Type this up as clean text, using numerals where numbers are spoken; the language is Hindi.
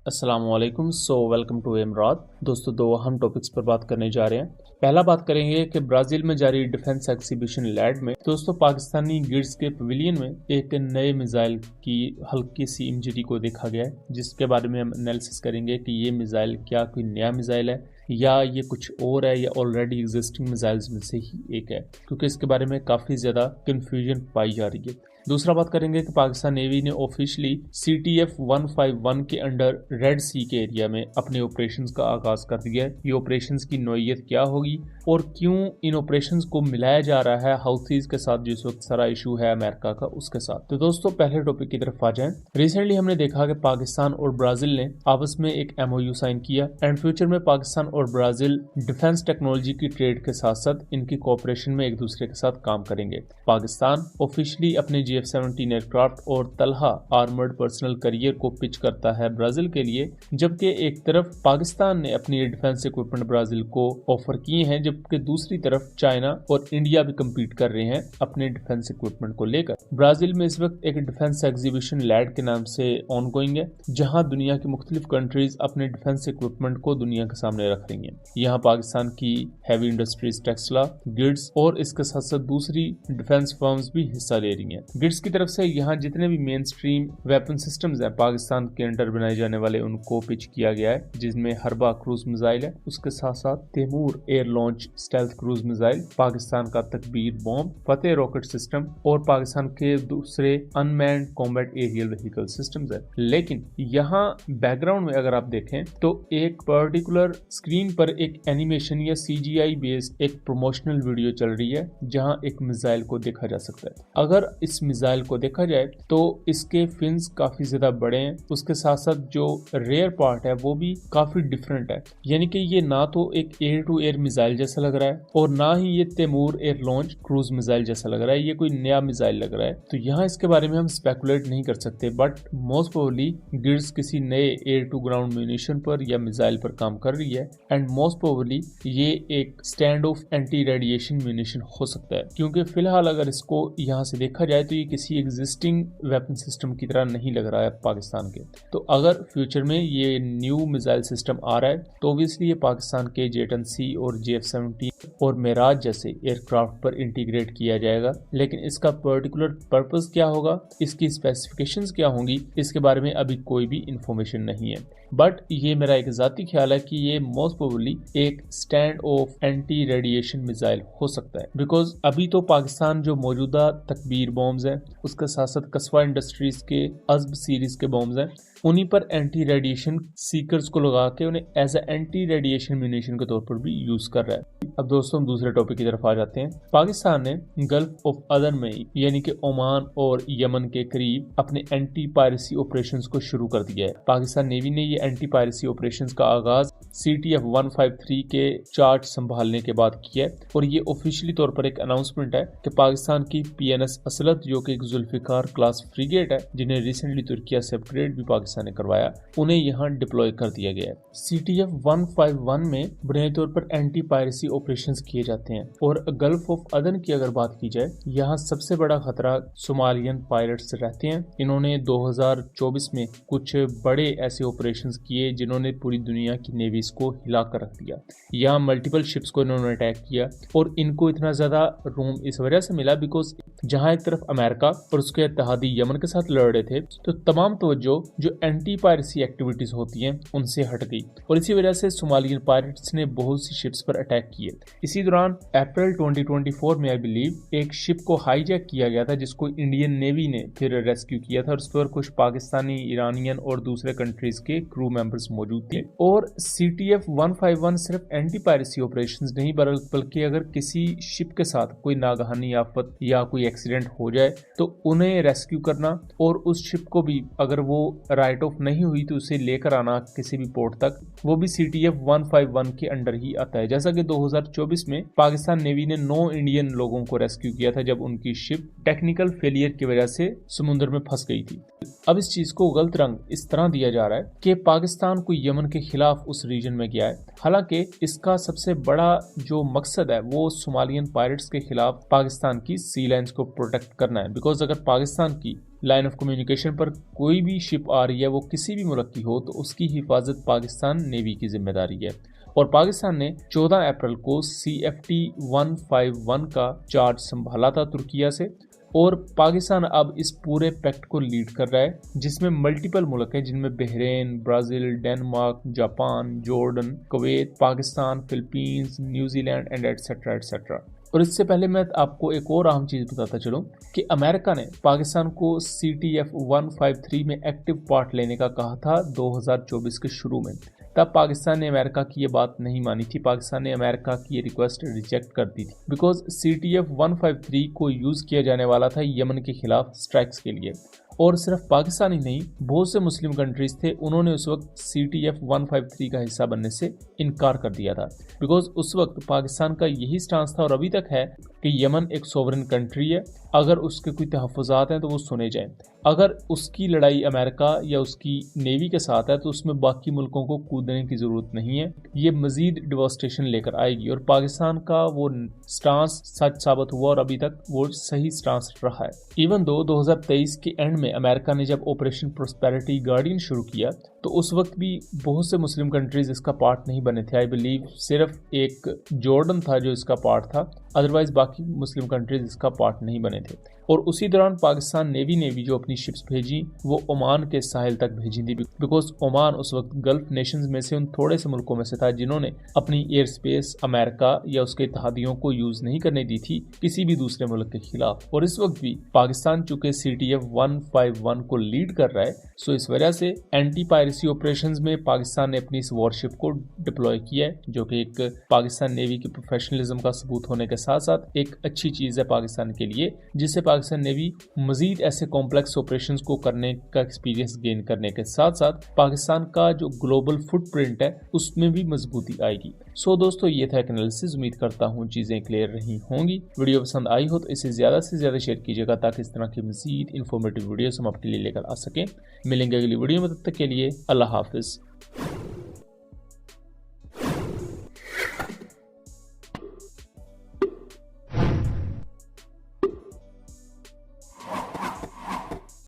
अस्सलाम वालेकुम। वेलकम टू इमरात। दोस्तों, दो अहम टॉपिक्स पर बात करने जा रहे हैं। पहला बात करेंगे कि ब्राज़ील में जारी डिफेंस एग्जीबिशन लैड में दोस्तों पाकिस्तानी गिर्ड्स के पवेलियन में एक नए मिसाइल की हल्की सी इंजरी को देखा गया है, जिसके बारे में हम एनालिसिस करेंगे कि ये मिसाइल क्या कोई नया मिसाइल है या ये कुछ और है या ऑलरेडी एग्जिस्टिंग मिसाइल्स में से ही एक है, क्योंकि इसके बारे में काफ़ी ज़्यादा कन्फ्यूजन पाई जा रही है। दूसरा बात करेंगे कि पाकिस्तान नेवी ने ऑफिशियली CTF 151 के अंडर रेड सी के एरिया में अपने ऑपरेशंस का आगाज कर दिया है। ये ऑपरेशंस की नौइयत क्या होगी और क्यों इन ऑपरेशंस को मिलाया जा रहा है हाउथीज के साथ, जिस वक्त सारा इशू है अमेरिका का उसके साथ। तो दोस्तों, पहले टॉपिक की तरफ आ जाएं। रिसेंटली हमने देखा कि पाकिस्तान और ब्राजील ने आपस में एक MOU साइन किया एंड फ्यूचर में पाकिस्तान और ब्राजील डिफेंस टेक्नोलॉजी की ट्रेड के साथ साथ इनकी कोऑपरेशन में एक दूसरे के साथ काम करेंगे। पाकिस्तान ऑफिशियली अपने GF-17 एयरक्राफ्ट और तलहा आर्मर्ड पर्सनल करियर को पिच करता है ब्राजील के लिए, जबकि एक तरफ पाकिस्तान ने अपनी डिफेंस इक्विपमेंट ब्राजील को ऑफर किए हैं, जबकि दूसरी तरफ चाइना और इंडिया भी कम्पीट कर रहे हैं अपने डिफेंस इक्विपमेंट को लेकर। ब्राजील में इस वक्त एक डिफेंस एग्जीबिशन लैड के नाम से ऑनगोइंग है, जहां दुनिया की मुख्तलिफ कंट्रीज अपने डिफेंस इक्विपमेंट को दुनिया के सामने रख रही हैं। यहाँ पाकिस्तान की हैवी इंडस्ट्रीज टेस्ला, गिर्ड्स और इसके साथ साथ दूसरी डिफेंस फर्म्स भी हिस्सा ले रही हैं। गिर्ड्स की तरफ से यहाँ जितने भी मेन स्ट्रीम वेपन सिस्टम्स हैं पाकिस्तान के अंडर बनाए जाने वाले, उनको पिच किया गया है, जिसमें हरबा क्रूज मिसाइल है, उसके साथ साथ Taimur air launch stealth cruise missile, Pakistan का तकबीर बॉम्ब, फतेह रॉकेट सिस्टम और पाकिस्तान के दूसरे unmanned combat aerial vehicle systems है। लेकिन यहाँ बैकग्राउंड में अगर आप देखें तो एक पर्टिकुलर स्क्रीन पर एक एनिमेशन या CGI बेस्ड एक प्रमोशनल वीडियो चल रही है, जहाँ एक मिसाइल को देखा जा सकता है। अगर इस मिसाइल को देखा जाए तो इसके फिन्स काफी ज्यादा बड़े हैं, उसके साथ साथ जो रेयर पार्ट है वो भी काफी डिफरेंट है। यानी कि ये ना तो एक एयर टू एयर मिसाइल जैसा लग रहा है और ना ही ये Taimur air launch cruise missile जैसा लग रहा है, ये कोई नया मिसाइल लग रहा है। तो यहाँ इसके बारे में हम स्पेकुलेट नहीं कर सकते, बट मोस्ट प्रोबेबली गिर्ड्स किसी नए एयर टू ग्राउंड म्यूनिशन पर या मिसाइल पर काम कर रही है एंड मोस्ट प्रोबेबली ये एक stand of anti radiation munition हो सकता है, क्योंकि फिलहाल अगर इसको यहाँ से देखा जाए तो ये किसी एग्जिस्टिंग वेपन सिस्टम की तरह नहीं लग रहा है पाकिस्तान के। तो अगर फ्यूचर में ये न्यू मिसाइल सिस्टम आ रहा है तो ऑब्वियसली ये पाकिस्तान के J-10C और GF-17 और मेराज जैसे एयरक्राफ्ट पर इंटीग्रेट किया जाएगा। लेकिन इसका पर्टिकुलर पर्पस क्या होगा, इसकी स्पेसिफिकेशंस क्या होंगी, इसके बारे में अभी कोई भी इंफॉर्मेशन नहीं है। बट ये मेरा एक ज़ाती ख्याल है कि ये मोस्ट प्रोबेबली एक stand of anti radiation missile हो सकता है, बिकॉज अभी तो पाकिस्तान जो मौजूदा तकबीर बॉम्ब्स हैं, उसके साथ साथ कस्बा इंडस्ट्रीज के अज़ब सीरीज के बॉम्ब्स हैं, उन्हीं पर एंटी रेडिएशन सीकर्स को लगा के उन्हें as a anti radiation munition के तौर पर भी यूज कर रहा है। अब दोस्तों, हम दूसरे टॉपिक की तरफ आ जाते हैं। पाकिस्तान ने गल्फ ऑफ अदन में यानी कि ओमान और यमन के करीब अपने एंटी पायरेसी ऑपरेशंस को शुरू कर दिया है। पाकिस्तान नेवी ने ये एंटी पायरेसी ऑपरेशंस का आगाज CTF 153 के चार्ज संभालने के बाद किया है और ये ऑफिशियली तौर पर एक अनाउंसमेंट है कि पाकिस्तान की PNS असलत, जो कि एक जुल्फिकार क्लास फ्रिगेट है, जिन्हें रिसेंटली तुर्किया से अपग्रेड भी पाकिस्तान ने करवाया, उन्हें यहाँ डिप्लॉय कर दिया गया है। CTF 151 में बुनियादी तौर पर एंटी पायरेसी ऑपरेशंस किए जाते हैं और गल्फ ऑफ अदन की अगर बात की जाए, यहाँ सबसे बड़ा खतरा सोमालियन पायरेट्स रहते हैं। इन्होंने 2024 में कुछ बड़े ऐसे ऑपरेशंस किए जिन्होंने पूरी दुनिया की नेवीज को हिला कर रख दिया। यहाँ मल्टीपल शिप्स को इन्होंने अटैक किया और इनको इतना ज्यादा रूम इस वजह से मिला बिकॉज जहाँ एक तरफ अमेरिका और उसके इत्तेहादी यमन के साथ लड़ रहे थे, तो तमाम तवज्जो जो एंटी पायरेसी एक्टिविटीज होती हैं उनसे हट गई और इसी वजह से सोमालियन पायरेट्स ने बहुत सी शिप्स पर अटैक किए। इसी दौरान अप्रैल 2024 में आई बिलीव एक शिप को हाईजैक किया गया था, जिसको इंडियन नेवी ने फिर रेस्क्यू किया था और उस पर कुछ पाकिस्तानी, ईरानियन और दूसरे कंट्रीज के क्रू मेंबर्स मौजूद थे। और CTF 151 सिर्फ एंटी पायरेसी ऑपरेशंस नहीं, बल्कि अगर किसी शिप के साथ कोई नागहानी आफत या कोई एक्सीडेंट हो जाए तो उन्हें रेस्क्यू करना और उस शिप को भी अगर वो राइट ऑफ नहीं हुई तो उसे लेकर आना किसी भी पोर्ट तक, वो भी CTF 151 के अंडर ही आता है। जैसा कि 2024 में पाकिस्तान नेवी ने 9 इंडियन लोगों को रेस्क्यू किया था जब उनकी शिप टेक्निकल फेलियर की वजह से समुद्र में फंस गई थी। अब इस चीज को गलत रंग इस तरह दिया जा रहा है कि पाकिस्तान को यमन के खिलाफ उस रीजन में गया है, हालांकि इसका सबसे बड़ा जो मकसद है वो सोमालियन पायरेट्स के खिलाफ पाकिस्तान की सी लाइन्स को प्रोटेक्ट करना है। बिकॉज अगर पाकिस्तान की लाइन ऑफ कम्युनिकेशन पर कोई भी शिप आ रही है, वो किसी भी मुल्क की हो, तो उसकी हिफाजत पाकिस्तान नेवी की जिम्मेदारी है। और पाकिस्तान ने 14 अप्रैल को CFT 151 का चार्ज संभाला था तुर्किया से, और पाकिस्तान अब इस पूरे पैक्ट को लीड कर रहा है, जिसमें मल्टीपल मुल्क हैं, जिनमें Bahrain, Brazil, Denmark, Japan, Jordan, Kuwait, Pakistan, Philippines, New Zealand and etcetera etcetera. और इससे पहले मैं आपको एक और अहम चीज़ बताता चलूँ कि अमेरिका ने पाकिस्तान को CTF 153 में एक्टिव पार्ट लेने का कहा था 2024 के शुरू में। तब पाकिस्तान ने अमेरिका की ये बात नहीं मानी थी, पाकिस्तान ने अमेरिका की ये रिक्वेस्ट रिजेक्ट कर दी थी, बिकॉज CTF 153 को यूज़ किया जाने वाला था यमन के खिलाफ स्ट्राइक्स के लिए। और सिर्फ पाकिस्तान ही नहीं, बहुत से मुस्लिम कंट्रीज थे, उन्होंने उस वक्त CTF 153 का हिस्सा बनने से इनकार कर दिया था, बिकॉज उस वक्त पाकिस्तान का यही स्टांस था और अभी तक है कि यमन एक सोवरेन कंट्री है, अगर उसके कोई तहफ़्फ़ुज़ात हैं तो वो सुने जाएं। अगर उसकी लड़ाई अमेरिका या उसकी नेवी के साथ है तो उसमें बाकी मुल्कों को कूदने की ज़रूरत नहीं है, ये मज़ीद डिवास्टेशन लेकर आएगी। और पाकिस्तान का वो स्टांस सच साबित हुआ और अभी तक वो सही स्टांस रहा है। इवन दो 2023 के एंड में अमेरिका ने जब ऑपरेशन प्रोस्पेरिटी गार्डियन शुरू किया तो उस वक्त भी बहुत से मुस्लिम कंट्रीज इसका पार्ट नहीं बने थे। आई बिलीव सिर्फ एक जॉर्डन था जो इसका पार्ट था, अदरवाइज बाकी मुस्लिम कंट्रीज इसका पार्ट नहीं बने थे। और उसी दौरान पाकिस्तान नेवी ने भी जो अपनी शिप्स भेजी वो ओमान के साहिल तक भेजी थी, बिकॉज ओमान उस वक्त गल्फ नेशंस में से उन थोड़े से मुल्कों में से था जिन्होंने अपनी एयर स्पेस अमेरिका या उसके इत्तेहादियों को यूज नहीं करने दी थी किसी भी दूसरे मुल्क के खिलाफ। और इस वक्त भी पाकिस्तान चूंकि CTF 151 को लीड कर रहा है, सो इस वजह से एंटी पायरेसी ऑपरेशंस में पाकिस्तान ने अपनी इस वॉरशिप को डिप्लॉय किया है, जो कि एक पाकिस्तान नेवी की प्रोफेशनलिज्म का सबूत होने के साथ साथ एक अच्छी चीज है पाकिस्तान के लिए, जिससे पाकिस्तान नेवी मजीद ऐसे कॉम्प्लेक्स ऑपरेशंस को करने का एक्सपीरियंस गेन करने के साथ साथ पाकिस्तान का जो ग्लोबल फुटप्रिंट है उसमें भी मजबूती आएगी। सो दोस्तों, ये था एक एनालिसिस। उम्मीद करता हूँ चीजें क्लियर रही होंगी। वीडियो पसंद आई हो तो इसे ज्यादा से ज्यादा शेयर कीजिएगा ताकि इस तरह की मजीद इन्फॉर्मेटिव वीडियोस हम आपके लिए लेकर आ सकें। मिलेंगे अगली वीडियो में, तब तक के लिए अल्लाह हाफिज।